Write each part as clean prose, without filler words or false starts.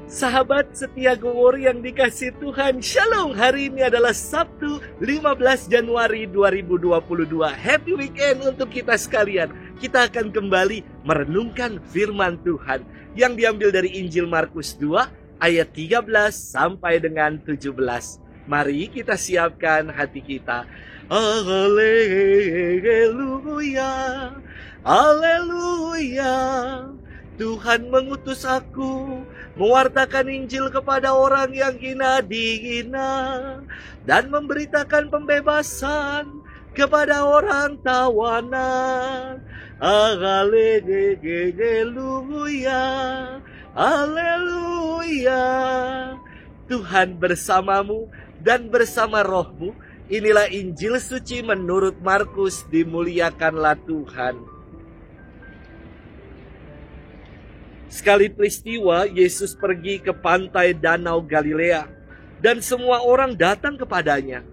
Sahabat setia Gowor yang dikasih Tuhan, Shalom. Hari ini adalah Sabtu 15 Januari 2022. Happy weekend untuk kita sekalian. Kita akan kembali merenungkan firman Tuhan yang diambil dari Injil Markus 2 ayat 13 sampai dengan 17. Mari kita siapkan hati kita. Haleluya, haleluya. Tuhan mengutus aku mewartakan Injil kepada orang yang hina dihina dan memberitakan pembebasan kepada orang tawanan. Haleluya, haleluya. Tuhan bersamamu dan bersama rohmu. Inilah Injil suci menurut Markus. Dimuliakanlah Tuhan. Sekali peristiwa, Yesus pergi ke pantai Danau Galilea, dan semua orang datang kepadanya.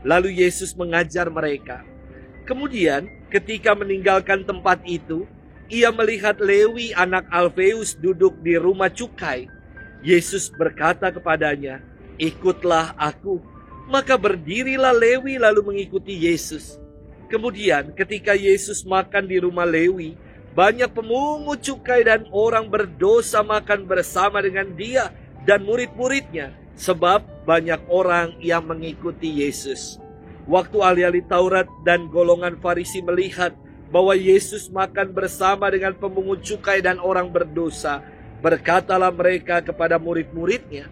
Lalu Yesus mengajar mereka. Kemudian, ketika meninggalkan tempat itu, ia melihat Lewi anak Alfeus duduk di rumah cukai. Yesus berkata kepadanya, "Ikutlah aku." Maka berdirilah Lewi lalu mengikuti Yesus. Kemudian, ketika Yesus makan di rumah Lewi, banyak pemungut cukai dan orang berdosa makan bersama dengan dia dan murid-muridnya, sebab banyak orang yang mengikuti Yesus. Waktu ahli-ahli Taurat dan golongan Farisi melihat bahwa Yesus makan bersama dengan pemungut cukai dan orang berdosa, berkatalah mereka kepada murid-muridnya,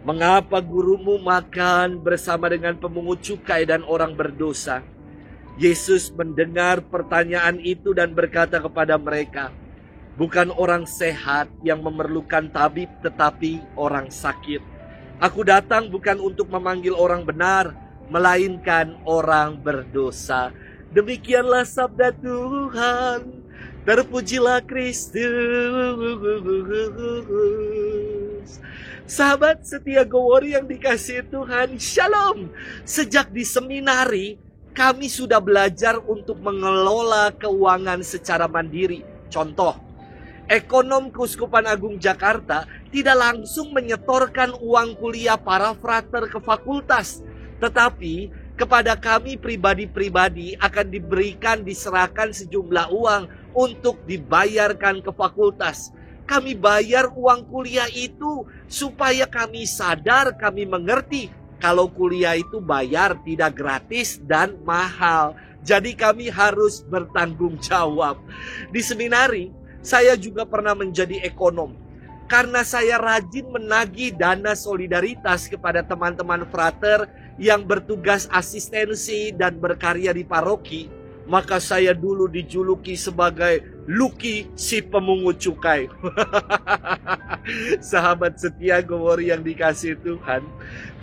"Mengapa gurumu makan bersama dengan pemungut cukai dan orang berdosa?" Yesus mendengar pertanyaan itu dan berkata kepada mereka, "Bukan orang sehat yang memerlukan tabib, tetapi orang sakit. Aku datang bukan untuk memanggil orang benar, melainkan orang berdosa." Demikianlah sabda Tuhan. Terpujilah Kristus. Sahabat setia Gowor yang dikasihi Tuhan, Shalom. Sejak di seminari, kami sudah belajar untuk mengelola keuangan secara mandiri. Contoh, ekonom Keuskupan Agung Jakarta tidak langsung menyetorkan uang kuliah para frater ke fakultas, tetapi kepada kami pribadi-pribadi akan diserahkan sejumlah uang untuk dibayarkan ke fakultas. Kami bayar uang kuliah itu supaya kami sadar, kami mengerti kalau kuliah itu bayar, tidak gratis dan mahal. Jadi kami harus bertanggung jawab. Di seminari, saya juga pernah menjadi ekonom. Karena saya rajin menagih dana solidaritas kepada teman-teman frater yang bertugas asistensi dan berkarya di paroki, maka saya dulu dijuluki sebagai Lucky si pemungut cukai. Sahabat setia Gowor yang dikasihi Tuhan,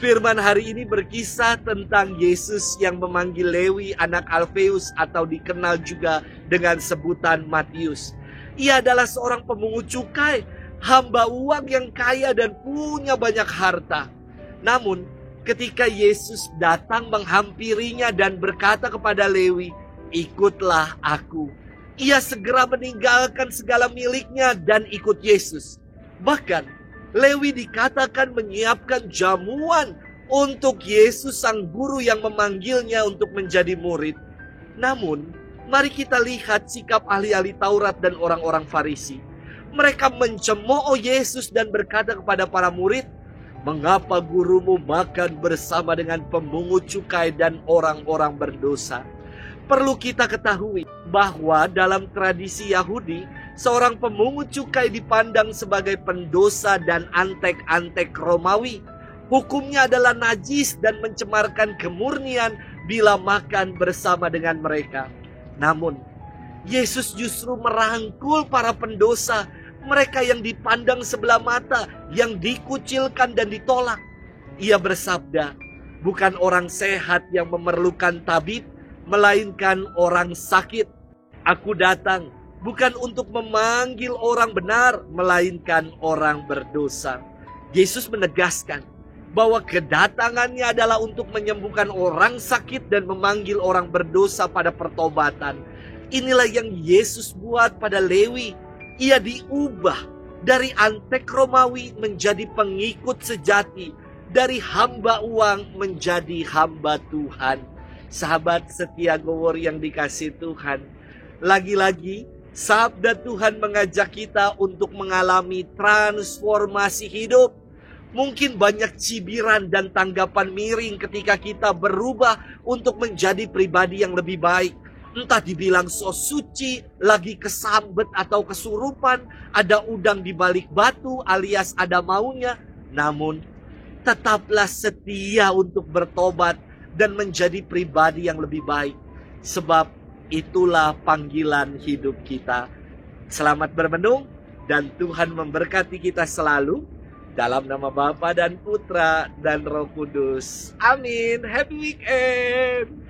firman hari ini berkisah tentang Yesus yang memanggil Lewi anak Alfeus atau dikenal juga dengan sebutan Matius. Ia adalah seorang pemungut cukai, hamba uang yang kaya dan punya banyak harta. Namun, ketika Yesus datang menghampirinya dan berkata kepada Lewi, "Ikutlah aku." Ia segera meninggalkan segala miliknya dan ikut Yesus. Bahkan, Lewi dikatakan menyiapkan jamuan untuk Yesus sang guru yang memanggilnya untuk menjadi murid. Namun, mari kita lihat sikap ahli-ahli Taurat dan orang-orang Farisi. Mereka mencemooh Yesus dan berkata kepada para murid, "Mengapa gurumu makan bersama dengan pemungut cukai dan orang-orang berdosa?" Perlu kita ketahui bahwa dalam tradisi Yahudi, seorang pemungut cukai dipandang sebagai pendosa dan antek-antek Romawi. Hukumnya adalah najis dan mencemarkan kemurnian bila makan bersama dengan mereka. Namun, Yesus justru merangkul para pendosa, mereka yang dipandang sebelah mata, yang dikucilkan dan ditolak. Ia bersabda, "Bukan orang sehat yang memerlukan tabib, melainkan orang sakit. Aku datang bukan untuk memanggil orang benar, melainkan orang berdosa." Yesus menegaskan bahwa kedatangannya adalah untuk menyembuhkan orang sakit dan memanggil orang berdosa pada pertobatan. Inilah yang Yesus buat pada Lewi. Ia diubah Dari antek Romawi menjadi pengikut sejati. Dari hamba uang menjadi hamba Tuhan. Sahabat setia Gowor yang dikasihi Tuhan, lagi-lagi sabda Tuhan mengajak kita untuk mengalami transformasi hidup. Mungkin banyak cibiran dan tanggapan miring ketika kita berubah untuk menjadi pribadi yang lebih baik. Entah dibilang so suci, lagi kesambet atau kesurupan, ada udang di balik batu alias ada maunya. Namun, tetaplah setia untuk bertobat dan menjadi pribadi yang lebih baik. Sebab itulah panggilan hidup kita. Selamat bermenung dan Tuhan memberkati kita selalu. Dalam nama Bapa dan Putra dan Roh Kudus. Amin. Happy weekend.